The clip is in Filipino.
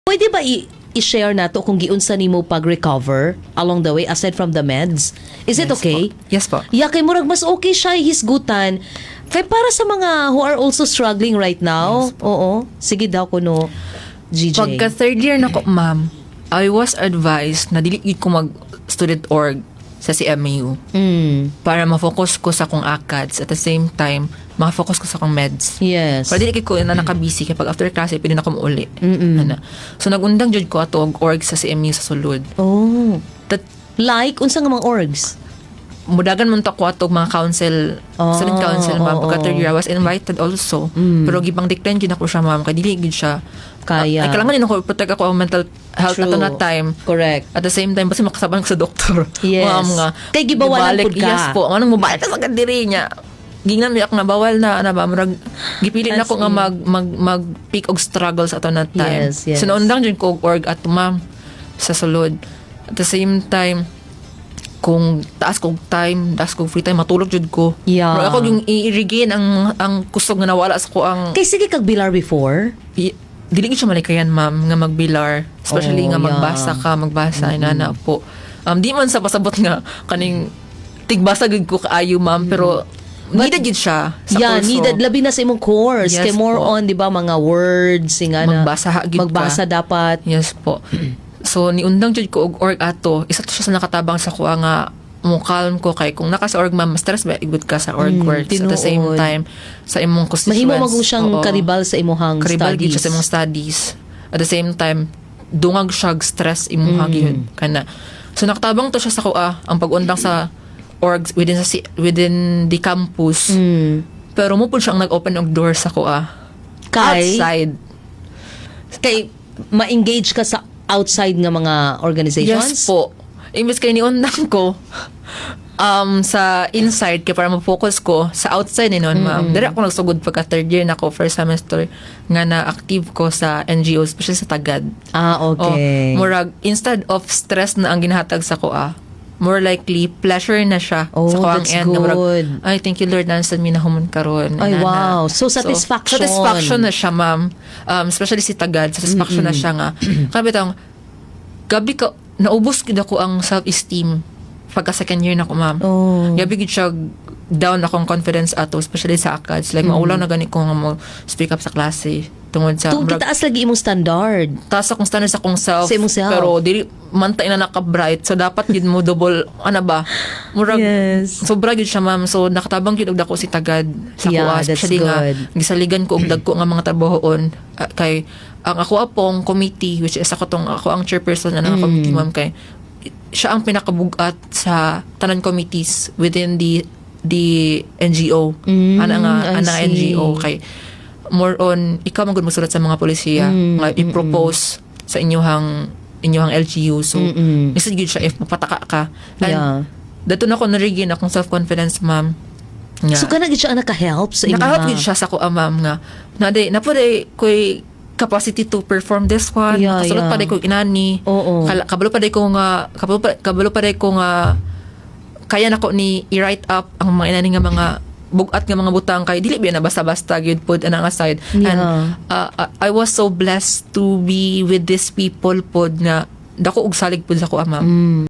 Pwede ba i-share nato kung giunsa nimo pag-recover along the way aside from the meds? Is it Yes okay? po. Yes po. Yeah, kay murag mas okay siya hisgutan. Kay para sa mga who are also struggling right now. Oo. Sige daw kuno GJ. Pagka third year na ko, ma'am, I was advised na dili gid ko mag-student org sa CMU para ma-focus ko sa akong ACADS at the same time ma-focus ko sa akong meds. Yes. Para dili gid ko na nakabisi kay pag after class pwede na ko mauli. Ana. So nagundang jud ko ato og org sa CMU sa sulod. Oh. That Like unsa nga mga orgs? mudagan man ta ko ato mga council, student council, ma'am. Pagka third year, I was invited also. Pero gibang decline gid ako siya, ma'am. Kaya dili gid siya. Kaya. Ay, kailangan din ako protect ako ang mental health True. ato na time. Correct. At the same time, basta makasaban ko sa doktor. Yes. Ma'am nga. Kay gibawalan gibalik, pud ka. Yes po. Anong mabalik sa kadiri niya. Gingnan mi ako nga bawal na ba murag gipilit na As ko nga in. mag peak og struggles ato na time. Yes, yes. So naundang jud ko og org at ma'am sa sulod. At the same time, kung taas kong time, taas kong free time, matulog jud ko. Yeah. Pero ako yung i-regain ang kusog nga nawala sa ko ang Kay sige kag bilar before? dili gid siya malikayan, ma'am, nga magbilar, especially Oh, nga yeah. magbasa ka, magbasa inana po. Di man sa pasabot nga kaning tigbasa gid ko kaayo, ma'am, pero needed gid siya sa Yeah, kurso. needed labi na sa imong course. Yes Kay more po. on, di ba, mga words, nga na. Magbasa gid ka. Magbasa dapat. Yes po. So niundang jud ko og org ato, isa to siya sa nakatabang sa kuha nga mo calm ko kay kung naka sa org, ma'am, stress ba igud ka sa org works at the same tinuod. time sa imong constituents. Mahimo magong siyang Oo. karibal sa imong Karibal studies. gid siya sa imong studies. At the same time, dungag siya stress imong gyud kana. So nakatabang to siya sa kuha ang pag-undang sa orgs within the campus. Pero mo pud siya ang nag-open og door sa kuha. Kay? Outside. Kay ma-engage ka sa outside nga mga organizations? Yes po. Imbes kay niundang ko sa inside kay para mag-focus ko sa outside ni noon, ma'am. Dire ako nagsugod pagka third year na ako first semester nga na active ko sa NGO, especially sa Tagad. Okay. Murag instead of stress na ang ginahatag sa kuha, more likely pleasure na siya Oh, sa kuha ang that's end. Na murag, good. ay, thank you Lord, nasan mi na humon karon. Ay, wow. So, satisfaction. Satisfaction na siya, ma'am. Especially si Tagad, satisfaction na siya nga. Kabitang, gabi ka, naubos gid ako ang self-esteem pagka second year na ko, ma'am. Oh. Gabi gid siya down akong confidence ato, especially sa ACADS. Like, maulaw na gani ko nga mo speak up sa klase. Tungod sa... Kung kitaas lagi imong standard. taas akong standards sa akong self. Sa imong self. Pero, dili, mantay na naka-bright. So, dapat gid mo double, ano ba? Murag, Yes. sobra gid siya, ma'am. So, nakatabang gid og dako si Tagad sa Yeah, kuha. that's Especially nga, good. gisaligan ko og dagko nga mga trabahoon. Kay, ang ako apong committee, which is ako ang chairperson na ng committee, ma'am, kay, siya ang pinakabugat sa tanan committees within the NGO. I Ana see. NGO. Kay, more on, ikaw man gud mosulat sa mga polisiya nga i-propose sa inyong LGU. So, isa gid siya if mapataka ka. And, Yeah. dato na ko narigin akong self-confidence, ma'am. Nga. So, ka na gid siya ang naka-help sa imong Nakahelp gid siya sa kuha, ma'am, nga. Na po ko'y capacity to perform this one. Yeah, Kasulot yeah. pa day ko inani. Oo. Kabalo pa day ko nga kaya nako ni i-write up ang mga inani nga mga bugat nga mga butang kay dili ba na basta-basta gyud pud anang aside. Yeah. And I was so blessed to be with these people pod nga dako og salig pud sa kuha, ma'am.